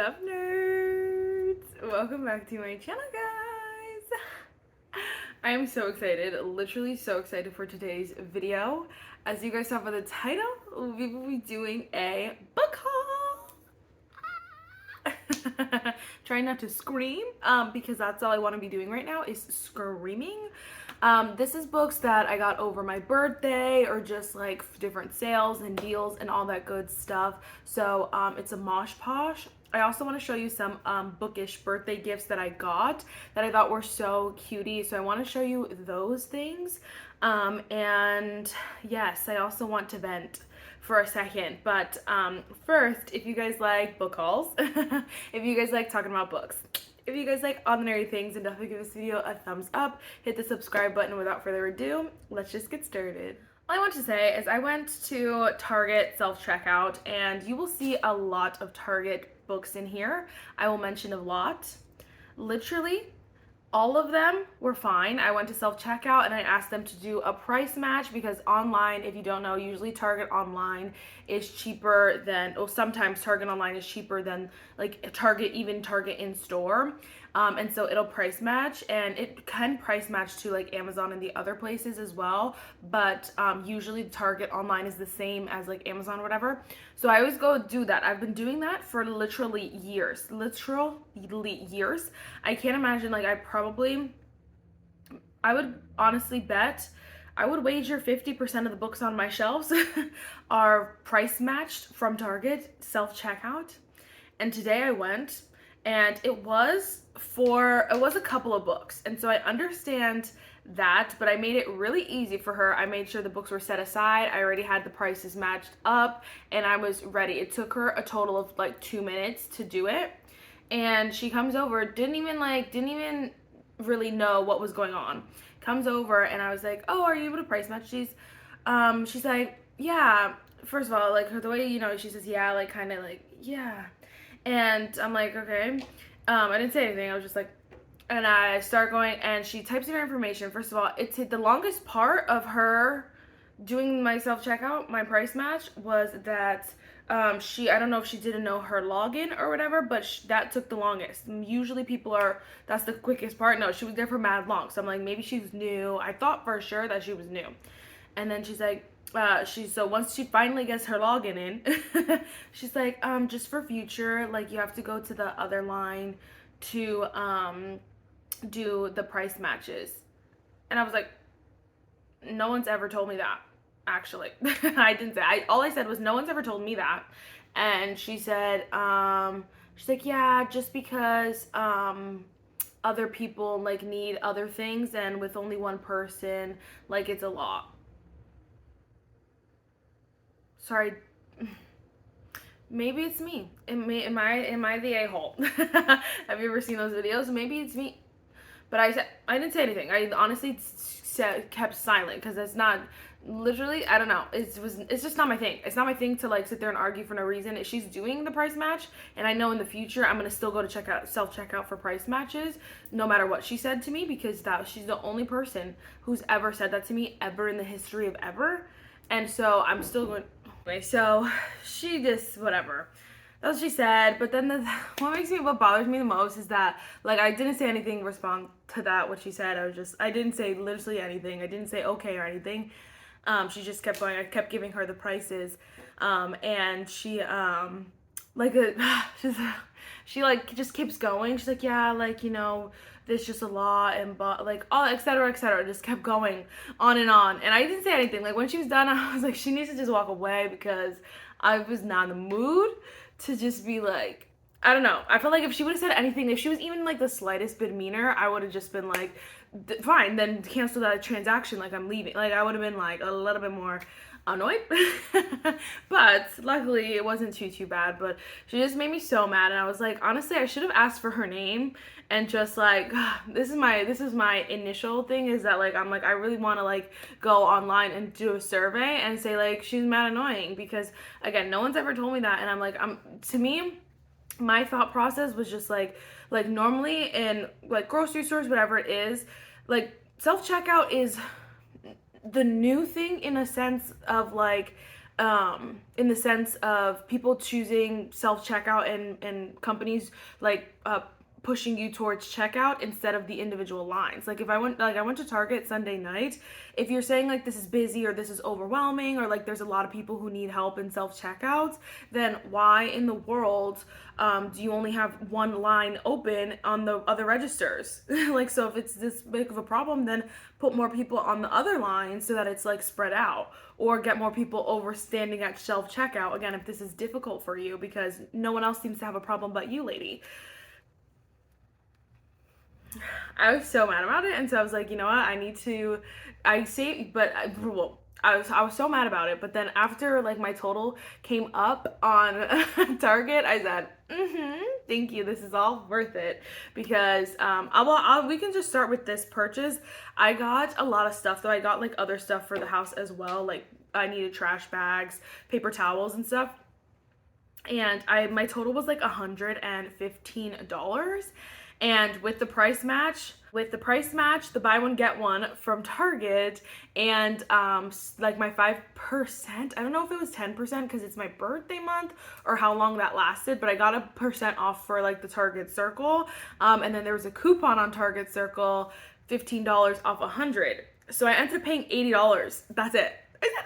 What's up, nerds? Welcome back to my channel, guys. I am so excited, literally so excited for today's video. As you guys saw by the title, we will be doing a book haul. Trying not to scream, because that's all I want to be doing right now is screaming. This is books that I got over my birthday or just like different sales and deals and all that good stuff. So it's a mosh posh. I also want to show you some bookish birthday gifts that I got that I thought were so cutie. So I want to show you those things. And yes, I also want to vent for a second. But first, if you guys like book hauls, if you guys like talking about books, if you guys like all the nerdy things, then definitely give this video a thumbs up, hit the subscribe button. Without further ado, let's just get started. All I want to say is I went to Target self-checkout, and you will see a lot of Target books in here. I will mention a lot. Literally, all of them were fine. I went to self-checkout and I asked them to do a price match because online, if you don't know, usually Target online is cheaper than, or sometimes Target online is cheaper than like Target, even Target in store. And so it'll price match, and it can price match to like Amazon and the other places as well. But usually Target online is the same as like Amazon or whatever. So I always go do that. I've been doing that for literally years, years. I can't imagine, like I would honestly bet, I would wager 50% of the books on my shelves are price matched from Target self-checkout. And today I went, and it was a couple of books. And so I understand that, but I made it really easy for her. I made sure the books were set aside. I already had the prices matched up and I was ready. It took her a total of like 2 minutes to do it. And she comes over, didn't even really know what was going on. Comes over and I was like, "Oh, are you able to price match these?" She's like, "Yeah." First of all, like the way, she says, "Yeah," like kind of like, "Yeah." And I'm like, "Okay." I didn't say anything. I was just like, and I start going, and she types in her information. First of all, it's the longest part of her doing my self-checkout, my price match, was that I don't know if she didn't know her login or whatever, but that took the longest. Usually that's the quickest part. No, she was there for mad long. So I'm like, maybe she's new. I thought for sure that she was new. And then she's like, so once she finally gets her login in, she's like, just for future, like you have to go to the other line to do the price matches. And I was like, no one's ever told me that, actually. I didn't say, all I said was no one's ever told me that. And she said, she's like, "Yeah, just because other people like need other things, and with only one person, like it's a lot." Sorry, maybe it's me. Am I the a-hole? Have you ever seen those videos? Maybe it's me. But I didn't say anything. I honestly kept silent because it's not, literally, I don't know. It's just not my thing. It's not my thing to like sit there and argue for no reason. If she's doing the price match, and I know in the future I'm gonna still go to self-checkout for price matches, no matter what she said to me, because she's the only person who's ever said that to me ever in the history of ever. And so I'm still going. Anyway, so she just, whatever. That's what she said. But then what bothers me the most is that, like, I didn't say anything in response to that, what she said. I didn't say literally anything. I didn't say okay or anything. She just kept going. I kept giving her the prices. And she, she like just keeps going. She's like, "Yeah, like, there's just a lot," and like all et cetera, just kept going on and on. And I didn't say anything. Like when she was done, I was like, she needs to just walk away because I was not in the mood to just be like, I don't know. I felt like if she would have said anything, if she was even like the slightest bit meaner, I would have just been like, fine, then cancel that transaction, like I'm leaving. Like I would have been like a little bit more annoyed. But luckily it wasn't too bad. But she just made me so mad, and I was like, honestly, I should have asked for her name and just like, this is my initial thing, is that like I'm like, I really want to like go online and do a survey and say like she's mad annoying, because again, no one's ever told me that. And I'm like, to me, my thought process was just like normally in like grocery stores, whatever it is, like self-checkout is the new thing in a sense of like in the sense of people choosing self-checkout and companies like pushing you towards checkout instead of the individual lines. Like if I went to Target Sunday night, if you're saying like this is busy or this is overwhelming or like there's a lot of people who need help in self-checkouts, then why in the world do you only have one line open on the other registers? Like, so if it's this big of a problem, then put more people on the other line so that it's like spread out, or get more people over standing at self-checkout, again, if this is difficult for you, because no one else seems to have a problem but you, lady. I was so mad about it, and so I was like, you know what, I was so mad about it, but then after like my total came up on Target, I said, thank you, this is all worth it, because we can just start with this purchase. I got a lot of stuff though. I got like other stuff for the house as well, like I needed trash bags, paper towels and stuff, and my total was like $115. And with the price match, the buy one get one from Target, and like my 5%, I don't know if it was 10% because it's my birthday month or how long that lasted, but I got a percent off for like the Target Circle, and then there was a coupon on Target Circle, $15 off 100. So I ended up paying $80. That's it. I said,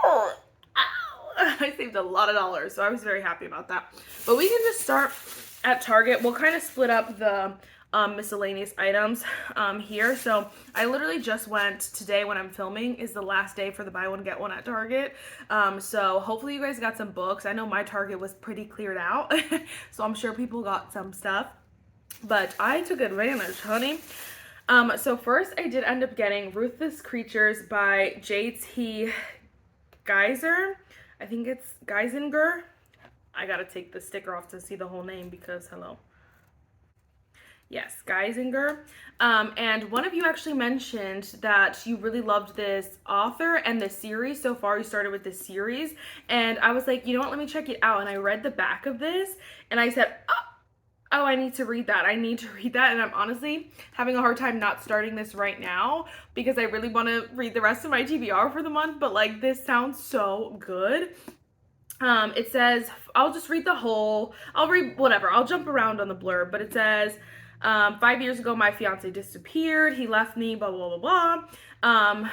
oh, ow. I saved a lot of dollars, so I was very happy about that. But we can just start at Target. We'll kind of split up the miscellaneous items here. So I literally just went today, when I'm filming is the last day for the buy one get one at Target. So hopefully you guys got some books. I know my Target was pretty cleared out, so I'm sure people got some stuff, but I took advantage, honey. So first I did end up getting Ruthless Creatures by J.T. Geiser. I think it's Geisinger. I gotta take the sticker off to see the whole name because, hello. Yes, Geisinger. And one of you actually mentioned that you really loved this author and the series. So far, you started with this series. And I was like, you know what, let me check it out. And I read the back of this and I said, oh, I need to read that. I need to read that. And I'm honestly having a hard time not starting this right now because I really want to read the rest of my TBR for the month. But like, this sounds so good. It says, I'll just read the whole, I'll read whatever, I'll jump around on the blurb, but it says, 5 years ago, my fiance disappeared, he left me, blah, blah, blah, blah.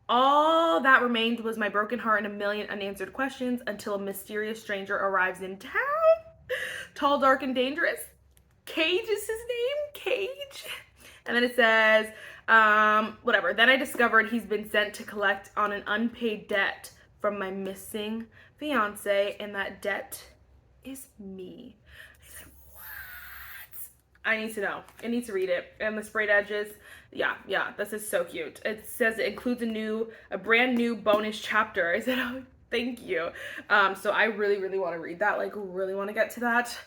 All that remained was my broken heart and a million unanswered questions until a mysterious stranger arrives in town. Tall, dark, and dangerous. Cage is his name, Cage. And then it says, whatever, then I discovered he's been sent to collect on an unpaid debt from my missing fiance, and that debt is me. I said, what? I need to know. I need to read it. And the sprayed edges, yeah, this is so cute. It says it includes a brand new bonus chapter. I said, oh, thank you. So I really, really want to read that. Like, really want to get to that.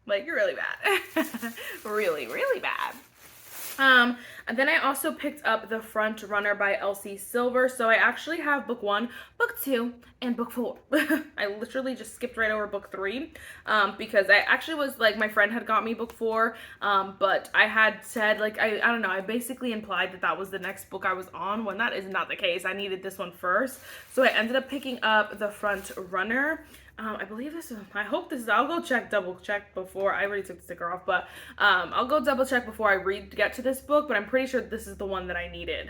Like, really bad. Really, really bad. And then I also picked up The Front Runner by Elsie Silver. So I actually have book 1, book 2, and book 4. I literally just skipped right over book 3 because I actually was like, my friend had got me book 4, but I had said like, I don't know, I basically implied that that was the next book I was on when that is not the case. I needed this one first. So I ended up picking up The Front Runner. I believe this is, I hope this is, I'll go double check before, I already took the sticker off, but I'll go double check before I get to this book, but I'm pretty sure this is the one that I needed.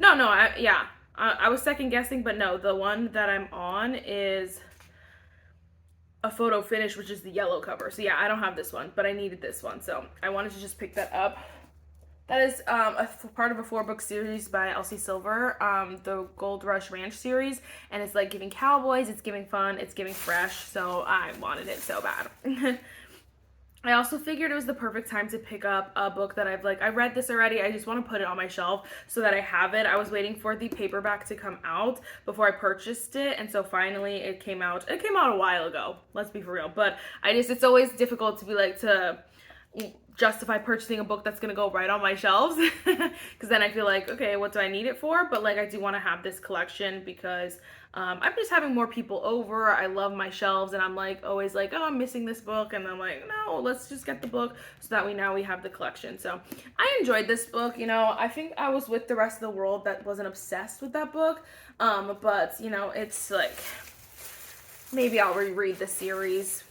I was second guessing, but no, the one that I'm on is a photo finish, which is the yellow cover. So yeah, I don't have this one, but I needed this one, so I wanted to just pick that up. That is a part of a 4-book series by Elsie Silver, the Gold Rush Ranch series, and it's like giving cowboys, it's giving fun, it's giving fresh, so I wanted it so bad. I also figured it was the perfect time to pick up a book that I read this already, I just want to put it on my shelf so that I have it. I was waiting for the paperback to come out before I purchased it, and so finally it came out. It came out a while ago, let's be for real, but it's always difficult to be like, to justify purchasing a book that's gonna go right on my shelves, because then I feel like, okay, what do I need it for? But like I do want to have this collection because I'm just having more people over. I love my shelves, and I'm like always like, oh, I'm missing this book, and I'm like, no, let's just get the book so that we have the collection. So I enjoyed this book. You know, I think I was with the rest of the world that wasn't obsessed with that book, but you know, it's like maybe I'll reread the series.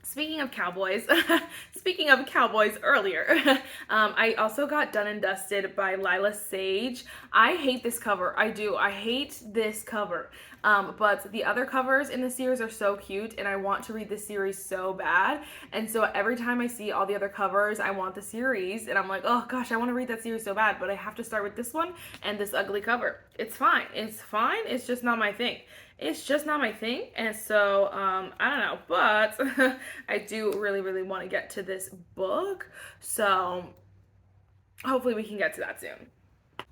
Speaking of cowboys, speaking of cowboys earlier, I also got Done and Dusted by Lila Sage. I hate this cover. I do. I hate this cover. But the other covers in the series are so cute, and I want to read this series so bad. And so every time I see all the other covers, I want the series, and I'm like, oh gosh, I want to read that series so bad, but I have to start with this one and this ugly cover. It's fine. It's fine. It's just not my thing. It's just not my thing, and so I don't know, but I do really want to get to this book, so hopefully we can get to that soon.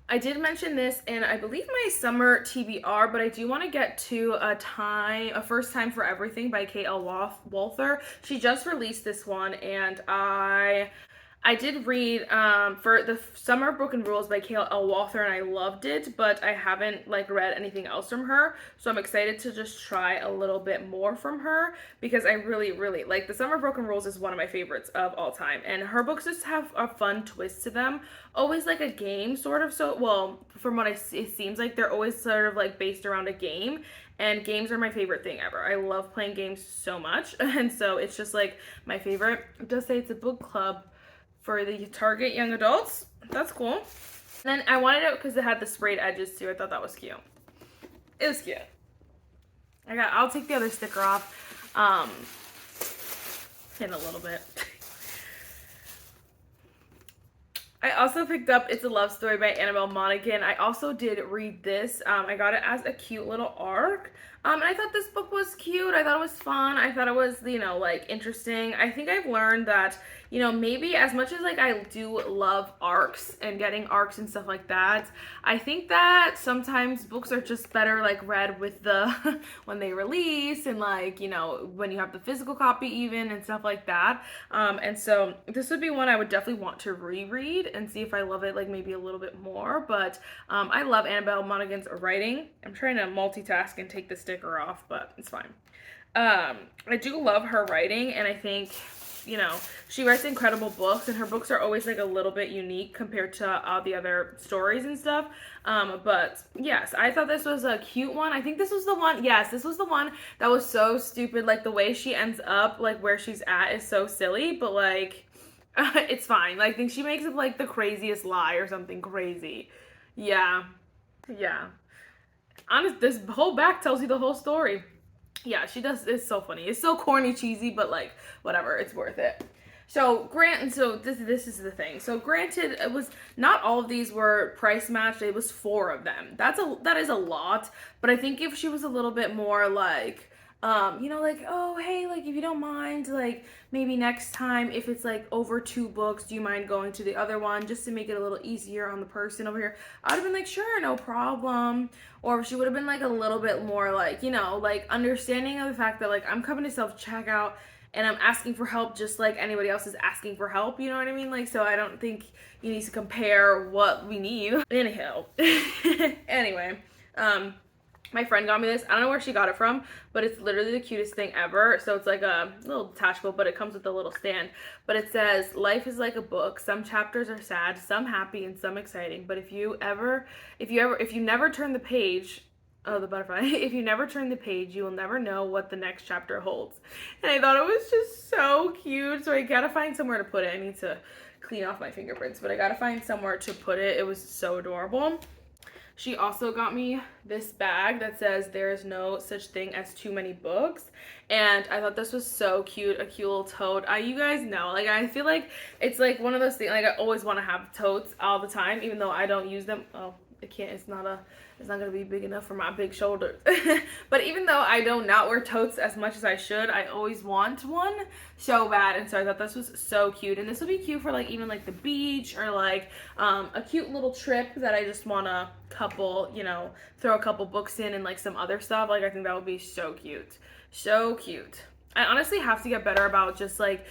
I did mention this in, I believe, my summer TBR, but I do want to get to A First Time for Everything by K.L. Walther. She just released this one, and I did read for the Summer of Broken Rules by K.L. Walther, and I loved it, but I haven't like read anything else from her, so I'm excited to just try a little bit more from her because I really like the Summer of Broken Rules is one of my favorites of all time, and her books just have a fun twist to them, always like a game sort of. So well, from what it seems like they're always sort of like based around a game, and games are my favorite thing ever. I love playing games so much, and so it's just like my favorite. It does say it's a book club for the Target young adults. That's cool. And then I wanted it because it had the sprayed edges too. I thought that was cute. It was cute. I'll take the other sticker off in a little bit. I also picked up It's a Love Story by Annabelle Monaghan. I also did read this. I got it as a cute little arc. And I thought this book was cute. I thought it was fun. I thought it was, you know, like interesting. I think I've learned that, you know, maybe as much as like I do love arcs and getting arcs and stuff like that, I think that sometimes books are just better like read with the when they release, and like, you know, when you have the physical copy even and stuff like that. And so this would be one I would definitely want to reread and see if I love it like maybe a little bit more. But I love Annabelle Monaghan's writing. I'm trying to multitask and take the sticker off, but it's fine. I do love her writing, and I think, you know, she writes incredible books, and her books are always like a little bit unique compared to all the other stories and stuff. But yes, I thought this was a cute one. I think this was the one, yes, this was the one that was so stupid. Like the way she ends up, like where she's at is so silly, but like, it's fine. Like, I think she makes up like the craziest lie or something crazy. Yeah. Honest, this whole back tells you the whole story. Yeah, she does. It's so funny. It's so corny, cheesy, but like whatever, it's worth it. So this is the thing. So granted, it was not all of these were price matched. It was 4 of them. That is a lot. But I think if she was a little bit more like, you know, like, oh hey, like if you don't mind, like maybe next time if it's like over 2 books, do you mind going to the other one just to make it a little easier on the person over here? I would have been like, sure, no problem. Or she would have been like a little bit more like, you know, like understanding of the fact that like I'm coming to self-checkout and I'm asking for help just like anybody else is asking for help, you know what I mean? Like, so I don't think you need to compare what we need. Anyhow, anyway, my friend got me this. I don't know where she got it from, but it's literally the cutest thing ever. So it's like a little detachable, but it comes with a little stand. But it says, life is like a book. Some chapters are sad, some happy, and some exciting. But if you never turn the page, oh, the butterfly. If you never turn the page, you will never know what the next chapter holds. And I thought it was just so cute. So I gotta find somewhere to put it. I need to clean off my fingerprints, but I gotta find somewhere to put it. It was so adorable. She also got me this bag that says there is no such thing as too many books, and I thought this was so cute, a cute little tote. You guys know, like I feel like it's like one of those things, like I always want to have totes all the time, even though I don't use them. Oh, it's not gonna be big enough for my big shoulders. But even though I do not wear totes as much as I should, I always want one so bad. And so I thought this was so cute, and this would be cute for like even like the beach, or like a cute little trip that I just want to couple, you know, throw a couple books in and like some other stuff. Like I think that would be so cute, so cute. I honestly have to get better about just like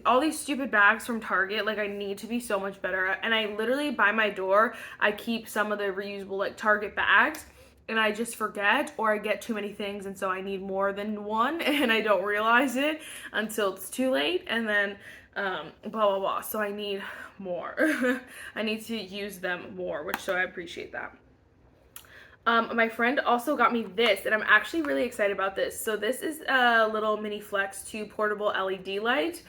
all these stupid bags from Target. Like I need to be so much better. And I literally by my door, I keep some of the reusable like Target bags and I just forget or I get too many things and so I need more than one and I don't realize it until it's too late and then blah blah blah. So I need more. I need to use them more, which so I appreciate that. My friend also got me this, and I'm actually really excited about this. So this is a little mini Flex 2 portable LED light.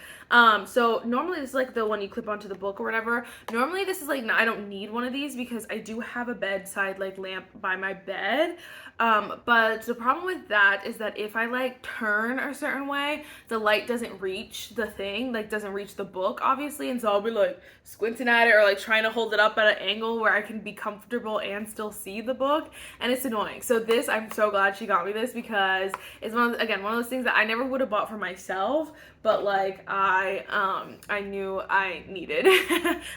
So normally this is like the one you clip onto the book or whatever. Normally this is like, I don't need one of these because I do have a bedside like lamp by my bed. But the problem with that is that if I like turn a certain way, the light doesn't reach the thing, like doesn't reach the book obviously. And so I'll be like squinting at it or like trying to hold it up at an angle where I can be comfortable and still see the book. And it's annoying. So this, I'm so glad she got me this because it's one of those things that I never would have bought for myself, but like I knew I needed.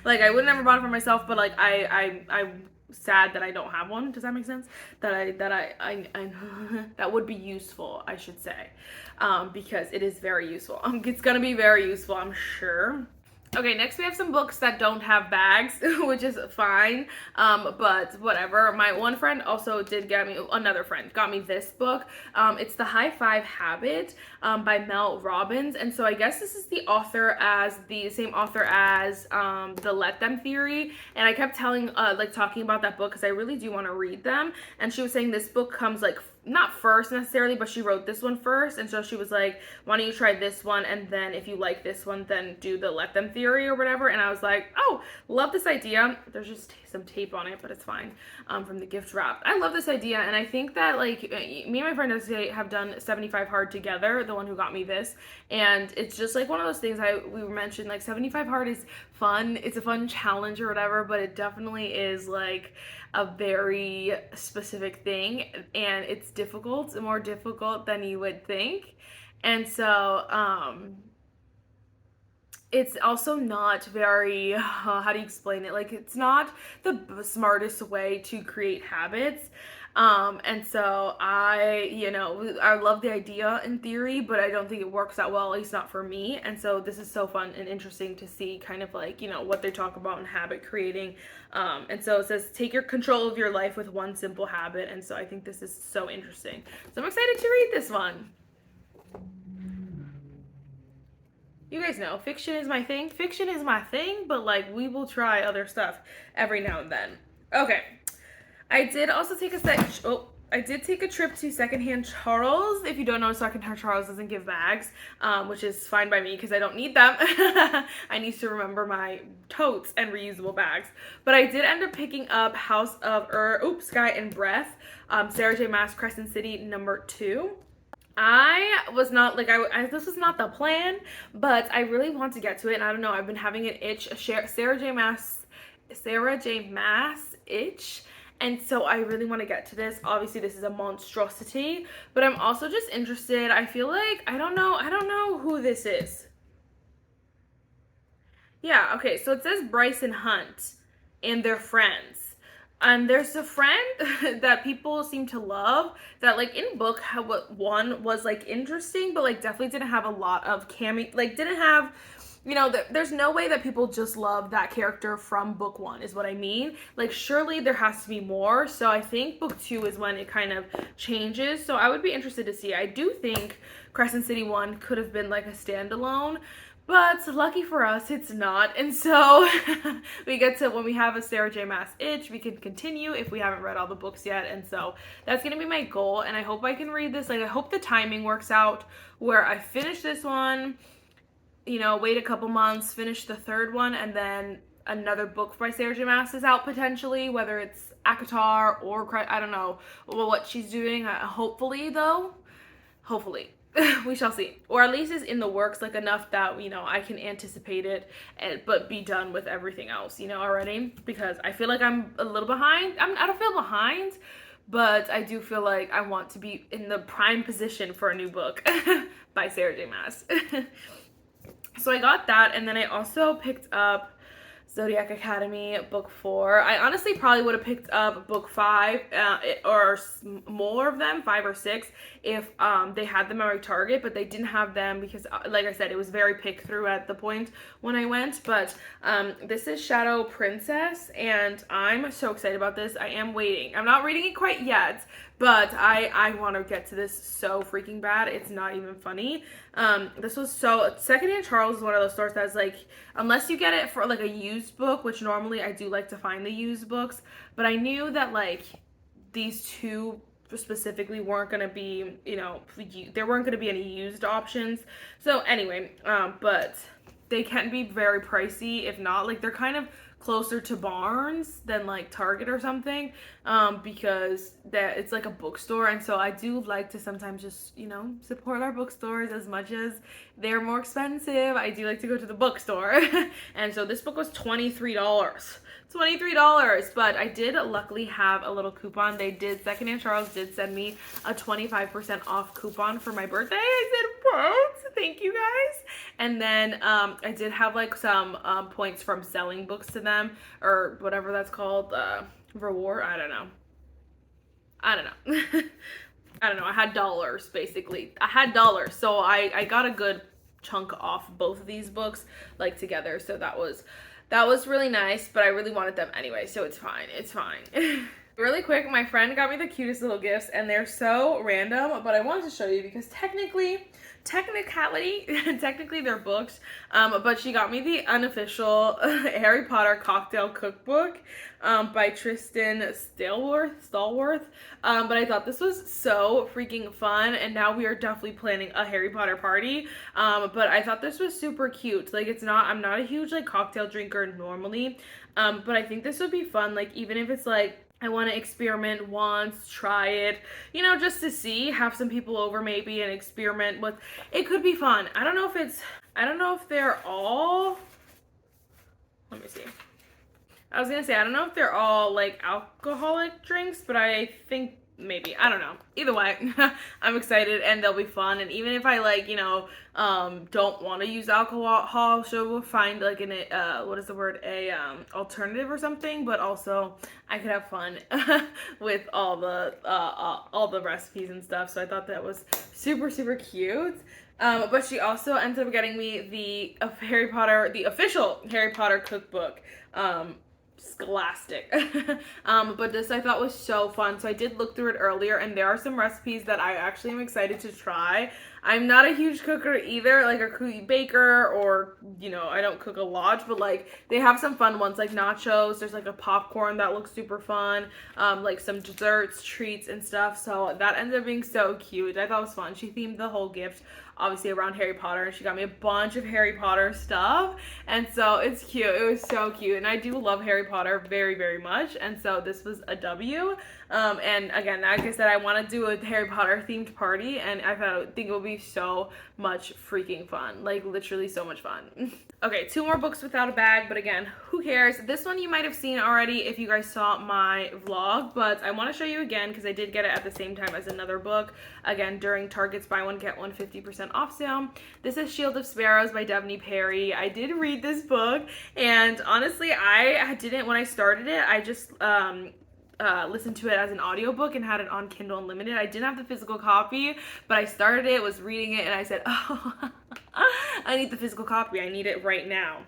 Like I would never bought it for myself, but like I'm sad that I don't have one. Does that make sense? That I that would be useful, I should say, because it is very useful. It's gonna be very useful, I'm sure. Okay, next we have some books that don't have bags, which is fine, but whatever. My one friend also did get me, another friend got me this book. It's The High Five Habit by Mel Robbins, and so I guess this is the same author as the Let Them Theory, and I kept talking about that book because I really do want to read them, and she was saying this book comes like not first necessarily, but she wrote this one first, and so she was like, why don't you try this one, and then if you like this one, then do the Let Them Theory or whatever. And I was like, oh, love this idea. There's just some tape on it, but it's fine, from the gift wrap. I love this idea, and I think that like me and my friend have done 75 hard together, the one who got me this, and it's just like one of those things we mentioned, like 75 hard is fun, it's a fun challenge or whatever, but it definitely is like a very specific thing, and it's difficult, more difficult than you would think. And so it's also not very, how do you explain it? Like, it's not the smartest way to create habits. And so I love the idea in theory, but I don't think it works that well, at least not for me. And so this is so fun and interesting to see kind of like, what they talk about in habit creating. And so it says, take your control of your life with one simple habit. And so I think this is so interesting. So I'm excited to read this one. You guys know, fiction is my thing. Fiction is my thing, but like we will try other stuff every now and then. Okay. I did also take a trip to Secondhand Charles. If you don't know, Secondhand Charles doesn't give bags, which is fine by me because I don't need them. I need to remember my totes and reusable bags. But I did end up picking up House of Sky and Breath, Sarah J. Maas, Crescent City #2. I was not like this was not the plan, but I really want to get to it, and I don't know, I've been having an itch, Sarah J. Maas itch, and so I really want to get to this. Obviously this is a monstrosity, but I'm also just interested. I feel like I don't know who this is. Yeah, okay, so it says Bryce and Hunt and their friends. And there's a friend that people seem to love that like in book one was like interesting, but like definitely didn't have a lot of didn't have, there's no way that people just love that character from book one is what I mean. Like surely there has to be more. So I think book 2 is when it kind of changes. So I would be interested to see. I do think Crescent City 1 could have been like a standalone, but lucky for us, it's not. And so we get to, when we have a Sarah J. Maas itch, we can continue if we haven't read all the books yet. And so that's going to be my goal. And I hope I can read this. Like, I hope the timing works out where I finish this one, wait a couple months, finish the third one, and then another book by Sarah J. Maas is out potentially, whether it's ACOTAR or, I don't know what she's doing. Hopefully, though. Hopefully. We shall see, or at least is in the works, like enough that I can anticipate it but be done with everything else already, because I feel like I'm a little behind. I don't feel behind, but I do feel like I want to be in the prime position for a new book by Sarah J. Maas. So I got that, and then I also picked up Zodiac Academy book 4. I honestly probably would have picked up book 5 or more of them, 5 or 6, if they had them at my Target, but they didn't have them because, like I said, it was very pick through at the point when I went. But this is Shadow Princess, and I'm so excited about this. I am waiting. I'm not reading it quite yet, but I want to get to this so freaking bad. It's not even funny. This was so, Secondhand Charles is one of those stores that's like, unless you get it for like a used book, which normally I do like to find the used books, but I knew that like these two specifically weren't going to be, you know, there weren't going to be any used options. So anyway, but they can be very pricey. If not, like they're kind of closer to Barnes than like Target or something, because that it's like a bookstore, and so I do like to sometimes just, you know, support our bookstores as much as they're more expensive. I do like to go to the bookstore. And so this book was $23. But I did luckily have a little coupon. Secondhand Charles did send me a 25% off coupon for my birthday. I said, what? Thank you guys. And then I did have like some points from selling books to them, or whatever that's called, reward. I don't know. I don't know. I had dollars, basically. I had dollars. So I got a good chunk off both of these books, like together. So that was really nice, but I really wanted them anyway, so it's fine. It's fine. Really quick, my friend got me the cutest little gifts, and they're so random, but I wanted to show you because technically they're books, but she got me the unofficial Harry Potter cocktail cookbook by Tristan Stallworth. But I thought this was so freaking fun, and now we are definitely planning a Harry Potter party. But I thought this was super cute. Like, I'm not a huge like cocktail drinker normally, but I think this would be fun. Like, even if it's like, I want to experiment once, try it, you know, just to see, have some people over maybe and experiment with, it could be fun. I don't know if they're all, let me see. I was gonna say, I don't know if they're all like alcoholic drinks, but I think maybe, I don't know. Either way, I'm excited and they'll be fun. And even if I like, you know, don't want to use alcohol, so we'll find like alternative or something, but also I could have fun with all the recipes and stuff. So I thought that was super, super cute. But she also ended up getting me the official Harry Potter cookbook, Scholastic. But this I thought was so fun. So I did look through it earlier, and there are some recipes that I actually am excited to try. I'm not a huge cooker either, like a baker, or, you know, I don't cook a lot, but like they have some fun ones like nachos. There's like a popcorn that looks super fun, like some desserts, treats and stuff. So that ended up being so cute. I thought it was fun. She themed the whole gift obviously around Harry Potter, and she got me a bunch of Harry Potter stuff, and so it's cute. It was so cute, and I do love Harry Potter very, very much, and so this was a W. And again, like I said, I want to do a Harry Potter themed party, and I think it would be so much freaking fun, like literally so much fun. Okay, 2 more books without a bag, but again, who cares? This one you might have seen already if you guys saw my vlog, but I want to show you again because I did get it at the same time as another book, again during Target's buy one get one 50% off sale. This is Shield of Sparrows by Devney Perry. I did read this book, and honestly, when I started it, I just listened to it as an audiobook and had it on Kindle Unlimited. I didn't have the physical copy, but I started it, was reading it, and I said, oh, I need the physical copy. I need it right now.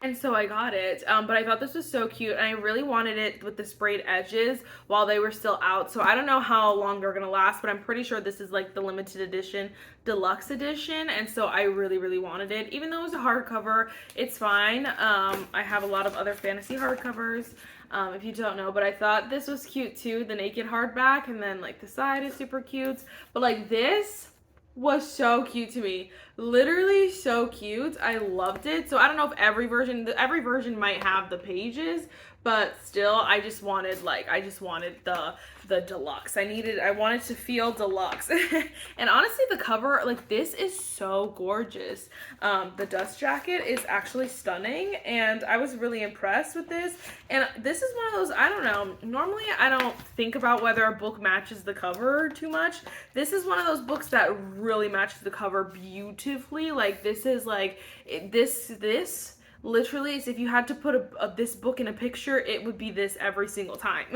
And so I got it, but I thought this was so cute, and I really wanted it with the sprayed edges while they were still out. So I don't know how long they're gonna last, but I'm pretty sure this is like the limited edition, deluxe edition, and so I really, really wanted it. Even though it was a hardcover, it's fine. I have a lot of other fantasy hardcovers, if you don't know, but I thought this was cute too, the naked hardback, and then like the side is super cute, but like this was so cute to me, literally so cute. I loved it. So I don't know if every version might have the pages, but still I just wanted the deluxe. I wanted to feel deluxe. And honestly, the cover, like, this is so gorgeous. The dust jacket is actually stunning, and I was really impressed with this. And this is one of those, I don't know, normally I don't think about whether a book matches the cover too much. This is one of those books that really matches the cover beautifully. Like, this is like, this Literally, if you had to put this book in a picture, it would be this every single time.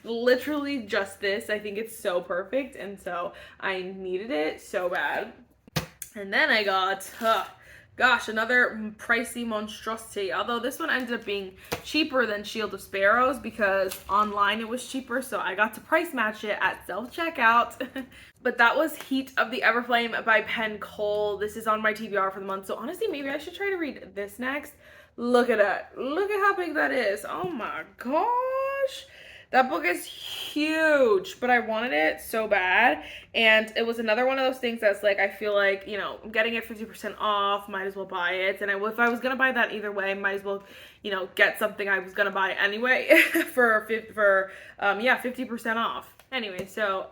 Literally just this. I think it's so perfect, and so I needed it so bad. And then I got, gosh, another pricey monstrosity. Although this one ended up being cheaper than Shield of Sparrows because online it was cheaper, so I got to price match it at self-checkout. But that was Heat of the Everflame by Penn Cole. This is on my TBR for the month, so honestly, maybe I should try to read this next. Look at that. Look at how big that is. Oh my gosh. That book is huge, but I wanted it so bad. And it was another one of those things that's like, I feel like, you know, I'm getting it 50% off, might as well buy it. And if I was going to buy that either way, might as well, you know, get something I was going to buy anyway for 50% off. Anyway, so,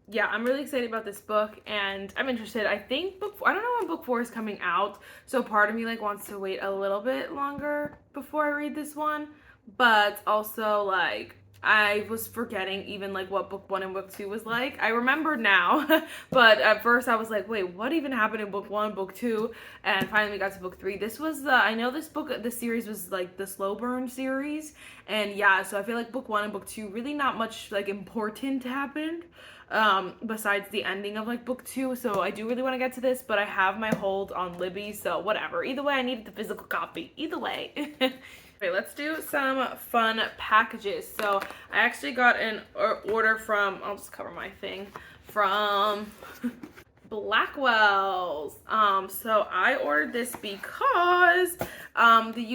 yeah, I'm really excited about this book, and I'm interested. I think I don't know when book 4 is coming out, so part of me, like, wants to wait a little bit longer before I read this one, but also, like, I was forgetting even, like, what book 1 and book 2 was like. I remember now, but at first I was like, wait, what even happened in book 1, book 2, and finally we got to book 3. This was I know this series was, like, the slow burn series, and yeah, so I feel like book 1 and book 2, really not much, like, important happened, besides the ending of, like, book 2, so I do really want to get to this, but I have my hold on Libby, so whatever. Either way, I needed the physical copy. Either way. Okay, let's do some fun packages. So I actually got an order from, I'll just cover my thing, from Blackwell's. So I ordered this because the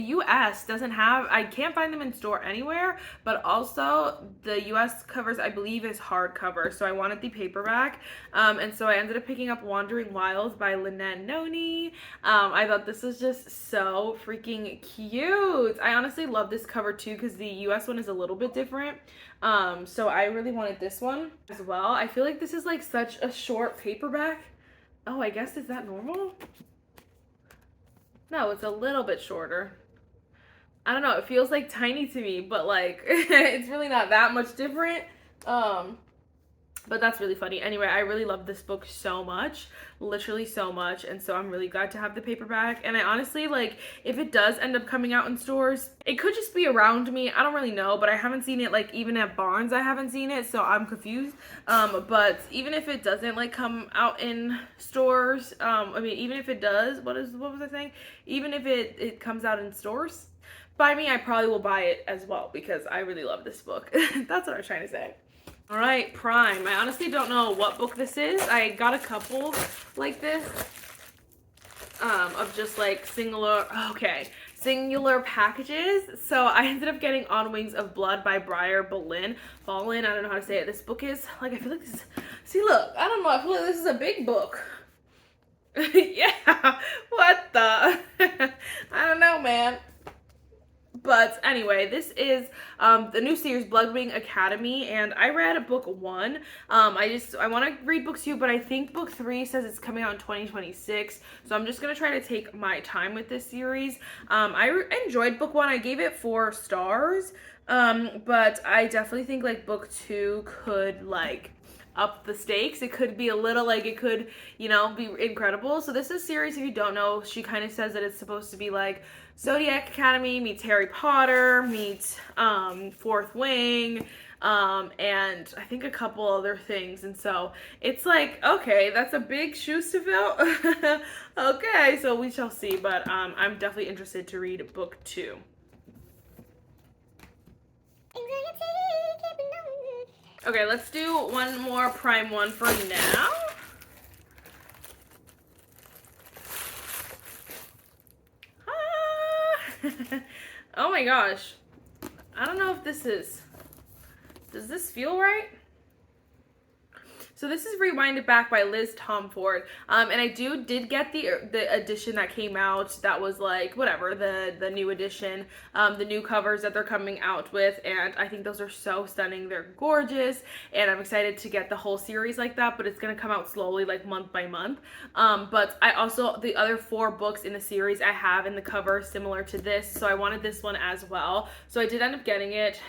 US doesn't have, I can't find them in store anywhere, but also the US covers, I believe, is hardcover, so I wanted the paperback, and so I ended up picking up Wandering Wilds by Lynette Noni. I thought this was just so freaking cute. I honestly love this cover too, because the US one is a little bit different, so I really wanted this one as well. I feel like this is like such a short paperback. Oh, I guess, is that normal? No, it's a little bit shorter. I don't know, it feels like tiny to me, but like it's really not that much different. But that's really funny. Anyway, I really love this book so much, literally so much, and so I'm really glad to have the paperback. And I honestly, like, if it does end up coming out in stores, it could just be around me. I don't really know, but I haven't seen it, like, even at Barnes I haven't seen it, so I'm confused. But even if it doesn't, like, come out in stores, I mean, even if it does, what was I saying? Even if it comes out in stores, by me, I probably will buy it as well, because I really love this book. That's what I was trying to say. All right, Prime. I honestly don't know what book this is. I got a couple like this, of just like singular packages. So I ended up getting On Wings of Blood by Briar Bolin. I don't know how to say it. This book is, like, I feel like this is, see, look, I don't know, I feel like this is a big book. Yeah, what the, I don't know, man. But anyway, this is the new series, Bloodwing Academy, and I read book 1. I want to read book 2, but I think book 3 says it's coming out in 2026, so I'm just going to try to take my time with this series. I enjoyed book 1. I gave it 4 stars, but I definitely think, like, book 2 could, like, up the stakes. It could be a little, like, it could, you know, be incredible. So this is a series, if you don't know, she kind of says that it's supposed to be like Zodiac Academy meets Harry Potter meets Fourth Wing, and I think a couple other things. And so it's like, okay, that's a big shoes to fill. Okay, so we shall see, but I'm definitely interested to read book 2. Okay, let's do one more Prime one for now. Oh my gosh. I don't know if this is, does this feel right? So this is Rewinded Back by Liz Tomford, and I did get the edition that came out that was like, whatever, the new edition, the new covers that they're coming out with, and I think those are so stunning. They're gorgeous, and I'm excited to get the whole series like that, but it's going to come out slowly, like month by month. But I also, the other 4 books in the series I have in the cover similar to this, so I wanted this one as well. So I did end up getting it.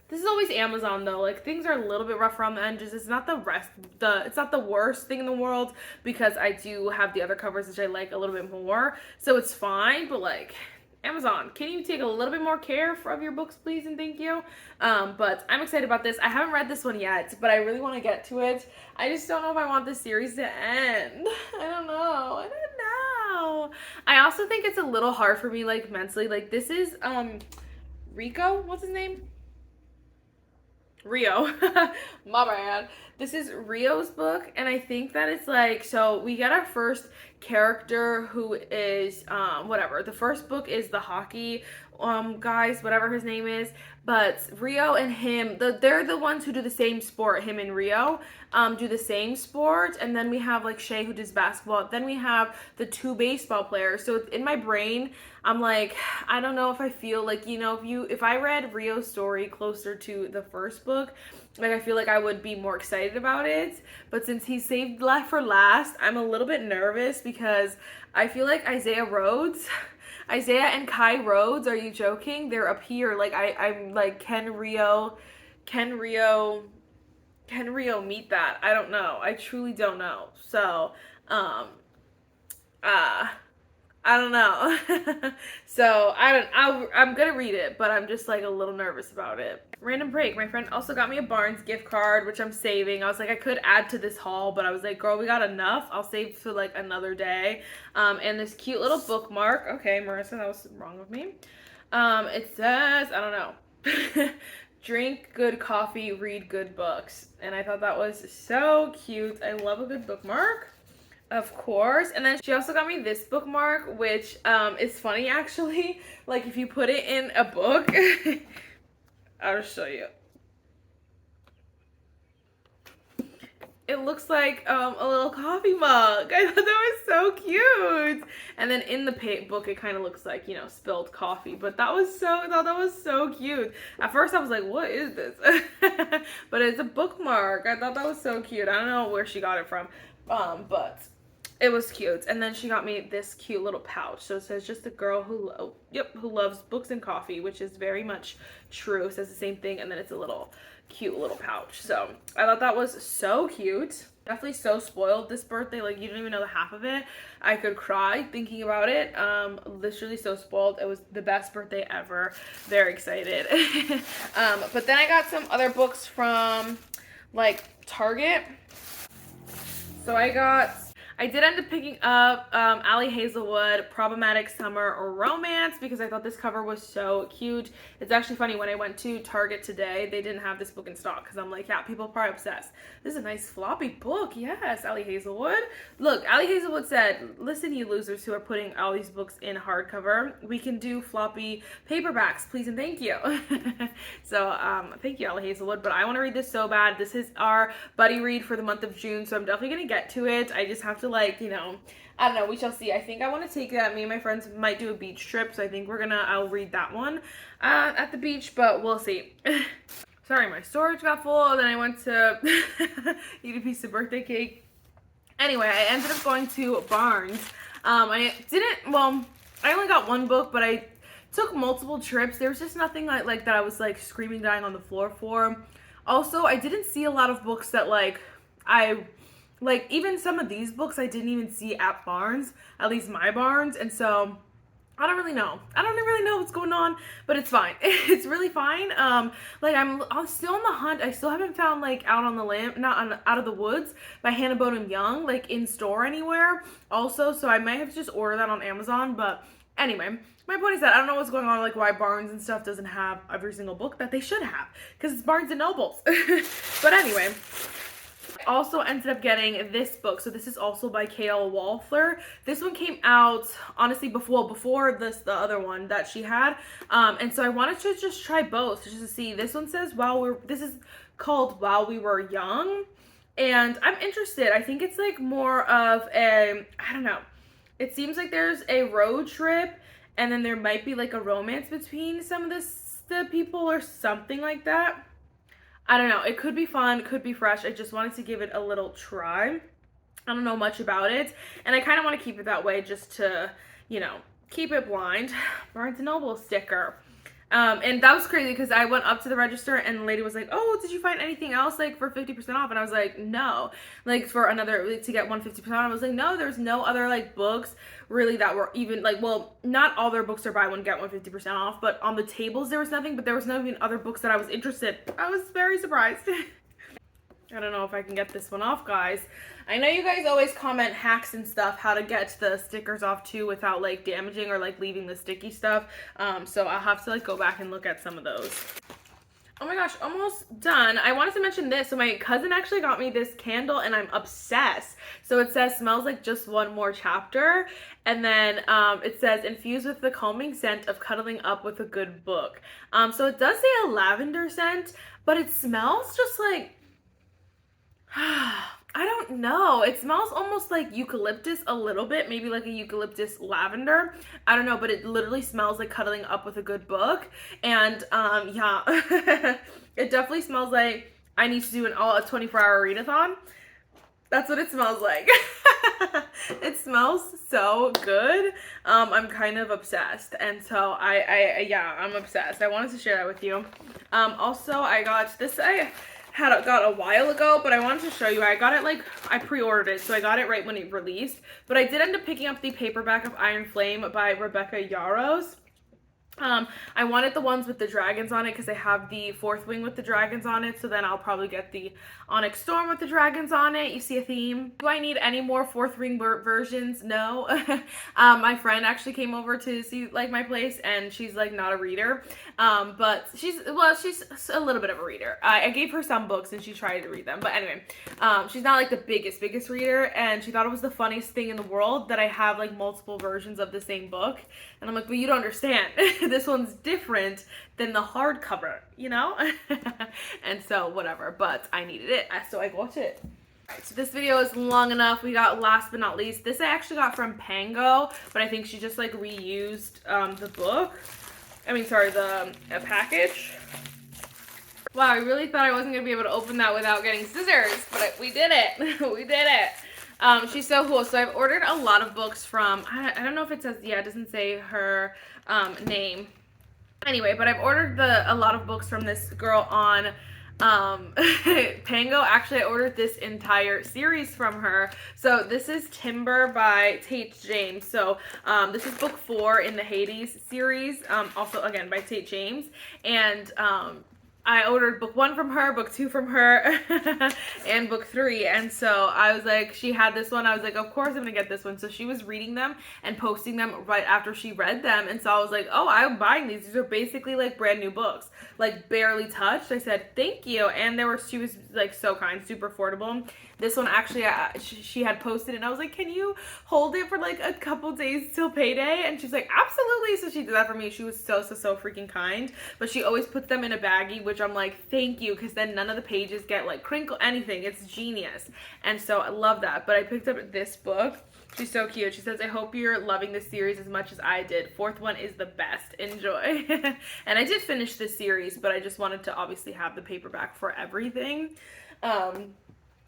This is always Amazon though. Like things are a little bit rough around the edges. It's not it's not the worst thing in the world because I do have the other covers which I like a little bit more. So it's fine, but like Amazon, can you take a little bit more care of your books, please, and thank you. But I'm excited about this. I haven't read this one yet, but I really want to get to it. I just don't know if I want this series to end. I don't know. I also think it's a little hard for me, like, mentally. Like, this is, Rico? What's his name? Rio. My bad. This is Rio's book, and I think that it's like, so we get our first character who is, whatever. The first book is the hockey, guys, whatever his name is, but Rio and him, they're the ones who do the same sport. Him and Rio do the same sport, and then we have like Shay who does basketball. Then we have the two baseball players. So in my brain, I'm like, I don't know if I feel like, you know, if I read Rio's story closer to the first book, like I feel like I would be more excited about it. But since he saved left for last, I'm a little bit nervous because I feel like Isaiah and Kai Rhodes, are you joking? They're up here. Like I'm like, can Rio meet that? I don't know. I truly don't know. So, I don't know. So I'm gonna read it, but I'm just like a little nervous about it. Random break. My friend also got me a Barnes gift card, which I'm saving. I was like, I could add to this haul, but I was like, girl, we got enough. I'll save for like another day. And this cute little bookmark. Okay, Marissa, that was wrong with me. It says, I don't know. Drink good coffee, read good books. And I thought that was so cute. I love a good bookmark. Of course. And then she also got me this bookmark, which is funny actually. Like if you put it in a book, I'll show you. It looks like a little coffee mug. I thought that was so cute. And then in the book, it kind of looks like, you know, spilled coffee. But I thought that was so cute. At first, I was like, what is this? But it's a bookmark. I thought that was so cute. I don't know where she got it from, but it was cute. And then she got me this cute little pouch. So it says, just a girl who loves books and coffee, which is very much true. It says the same thing. And then it's a little cute little pouch. So I thought that was so cute. Definitely so spoiled this birthday. Like you don't even know the half of it. I could cry thinking about it. Literally so spoiled. It was the best birthday ever. Very excited. But then I got some other books from like Target. So I did end up picking up Ali Hazelwood, Problematic Summer or Romance, because I thought this cover was so cute. It's actually funny, when I went to Target today, they didn't have this book in stock, because I'm like, yeah, people are probably obsessed. This is a nice floppy book. Yes, Ali Hazelwood. Look, Ali Hazelwood said, listen, you losers who are putting all these books in hardcover, we can do floppy paperbacks, please and thank you. So, thank you, Ali Hazelwood, but I want to read this so bad. This is our buddy read for the month of June, so I'm definitely going to get to it. I just have to, like, you know, I don't know, we shall see. I think I want to take that. Me and my friends might do a beach trip, so I think I'll read that one at the beach, but we'll see. Sorry, my storage got full, then I went to eat a piece of birthday cake. Anyway, I ended up going to Barnes. I only got one book, but I took multiple trips. There was just nothing like that I was like screaming, dying on the floor for. Also, I didn't see a lot of books that even some of these books I didn't even see at Barnes, at least my Barnes, and so I don't really know. I don't really know what's going on, but it's fine. It's really fine. I'm still on the hunt. I still haven't found like Out on the Limb, Out of the Woods by Hannah Bonham Young, like in store anywhere also, so I might have to just order that on Amazon, but anyway, my point is that I don't know what's going on, like why Barnes and stuff doesn't have every single book that they should have, because it's Barnes and Nobles. But anyway, I also ended up getting this book. So this is also by K.L. Walther. This one came out, honestly, before the other one that she had. And so I wanted to just try both, just to see. This one says, this is called While We Were Young. And I'm interested. I think it's like more of I don't know. It seems like there's a road trip, and then there might be like a romance between some of the people or something like that. I don't know. It could be fun, could be fresh. I just wanted to give it a little try. I don't know much about it, and I kind of want to keep it that way just to, you know, keep it blind. Barnes & Noble sticker. And that was crazy because I went up to the register and the lady was like, "Oh, did you find anything else like for 50% off?" And I was like, "No." Like for another, like, to get 150% off. I was like, "No, there's no other like books really that were even like, well, not all their books are buy one get 150% off, but on the tables there was nothing, but there was no even other books that I was interested." I was very surprised. I don't know if I can get this one off, guys. I know you guys always comment hacks and stuff, how to get the stickers off too without like damaging or like leaving the sticky stuff. So I'll have to like go back and look at some of those. Oh my gosh, almost done. I wanted to mention this. So my cousin actually got me this candle and I'm obsessed. So it says, "Smells like just one more chapter." And then it says, "Infused with the calming scent of cuddling up with a good book." So it does say a lavender scent, but it smells just like, I don't know. It smells almost like eucalyptus a little bit, maybe like a eucalyptus lavender. I don't know, but it literally smells like cuddling up with a good book. And yeah, it definitely smells like I need to do a 24-hour readathon. That's what it smells like. It smells so good. I'm kind of obsessed, and so yeah, I'm obsessed. I wanted to share that with you. Also, I got this. Got a while ago, but I wanted to show you. I got it like, I pre-ordered it, so I got it right when it released, but I did end up picking up the paperback of Iron Flame by Rebecca Yarros. I wanted the ones with the dragons on it because I have the Fourth Wing with the dragons on it, so then I'll probably get the Onyx Storm with the dragons on it. You see a theme. Do I need any more Fourth Wing versions? No. My friend actually came over to see like my place, and she's like not a reader, but she's a little bit of a reader. I gave her some books and she tried to read them, but anyway, she's not like the biggest reader, and she thought it was the funniest thing in the world that I have like multiple versions of the same book, and I'm like, but you don't understand. This one's different than the hardcover, you know? And so whatever, but I needed it, so I got it. Alright, so this video is long enough. We got, last but not least, this I actually got from Pango, but I think she just like reused the book. I mean, sorry, the package. Wow, I really thought I wasn't gonna be able to open that without getting scissors, but we did it. We did it. She's so cool. So I've ordered a lot of books from, I don't know if it says, yeah, it doesn't say her name. Anyway, but I've ordered a lot of books from this girl on Pango. Actually, I ordered this entire series from her. So this is Timber by Tate James. So this is book 4 in the Hades series, also again by Tate James. And I ordered book 1 from her, book 2 from her, and book 3. And so I was like, she had this one. I was like, of course I'm gonna get this one. So she was reading them and posting them right after she read them. And so I was like, oh, I'm buying these. These are basically like brand new books, like barely touched. I said, thank you. And she was like so kind, super affordable. This one actually, she had posted it, and I was like, can you hold it for like a couple days till payday? And she's like, absolutely. So she did that for me. She was so freaking kind. But she always puts them in a baggie, which I'm like, thank you, because then none of the pages get like crinkle, anything. It's genius. And so I love that. But I picked up this book. She's so cute. She says, I hope you're loving this series as much as I did. 4th one is the best. Enjoy. And I did finish this series, but I just wanted to obviously have the paperback for everything.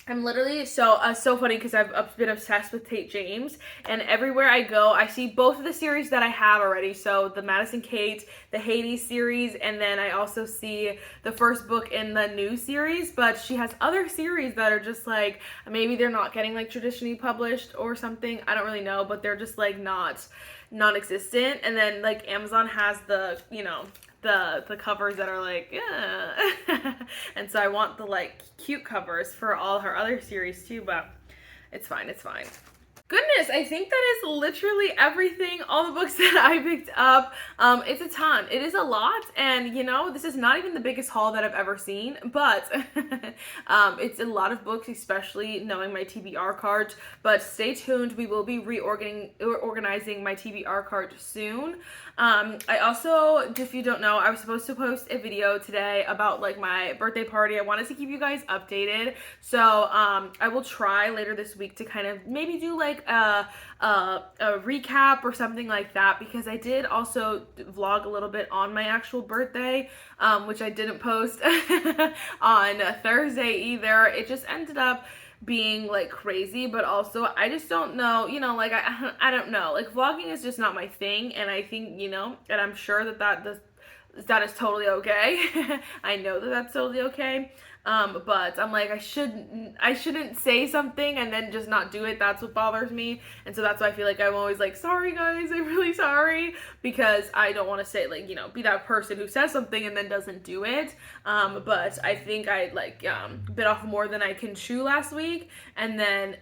I'm literally so funny because I've been obsessed with Tate James, and everywhere I go I see both of the series that I have already. So the Madison Kate, the Hades series, and then I also see the first book in the new series. But she has other series that are just like, maybe they're not getting like traditionally published or something, I don't really know, but they're just like non-existent. And then like Amazon has the, you know, the covers that are like, yeah. And so I want the like cute covers for all her other series too, but it's fine, it's fine. Goodness, I think that is literally everything, all the books that I picked up. It's a ton. It is a lot, and you know, this is not even the biggest haul that I've ever seen, but it's a lot of books, especially knowing my TBR cart. But stay tuned, we will be reorganizing my TBR cart soon. I also, if you don't know, I was supposed to post a video today about like my birthday party. I wanted to keep you guys updated, so I will try later this week to kind of maybe do like a recap or something like that, because I did also vlog a little bit on my actual birthday, which I didn't post on Thursday either. It just ended up being like crazy, but also I just don't know, you know, like I don't know, like vlogging is just not my thing, and I think, you know, and I'm sure that that is totally okay. I know that that's totally okay. But I'm like, I shouldn't say something and then just not do it. That's what bothers me. And so that's why I feel like I'm always like, sorry guys, I'm really sorry, because I don't want to say, like, be that person who says something and then doesn't do it. But I think I like bit off more than I can chew last week, and then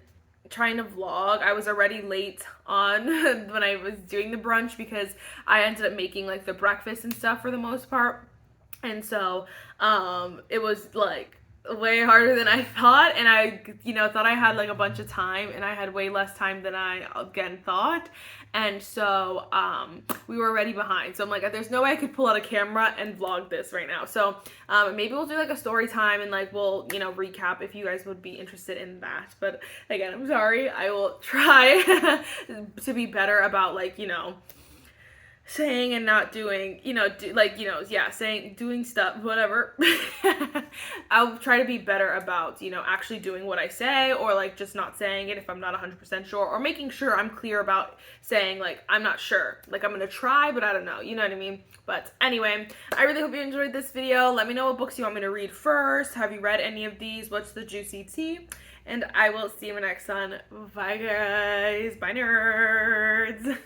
trying to vlog, I was already late on when I was doing the brunch because I ended up making like the breakfast and stuff for the most part. And so it was like way harder than I thought, and I thought I had like a bunch of time, and I had way less time than I again thought. And so we were already behind, so I'm like, there's no way I could pull out a camera and vlog this right now. So maybe we'll do like a story time and like we'll recap if you guys would be interested in that. But again, I'm sorry, I will try to be better about like saying and not doing, saying, doing stuff, whatever. I'll try to be better about, actually doing what I say, or like just not saying it if I'm not 100% sure, or making sure I'm clear about saying like, I'm not sure, like I'm gonna try, but I don't know, you know what I mean? But anyway, I really hope you enjoyed this video. Let me know what books you want me to read first. Have you read any of these? What's the juicy tea? And I will see you in the next one. Bye guys. Bye nerds.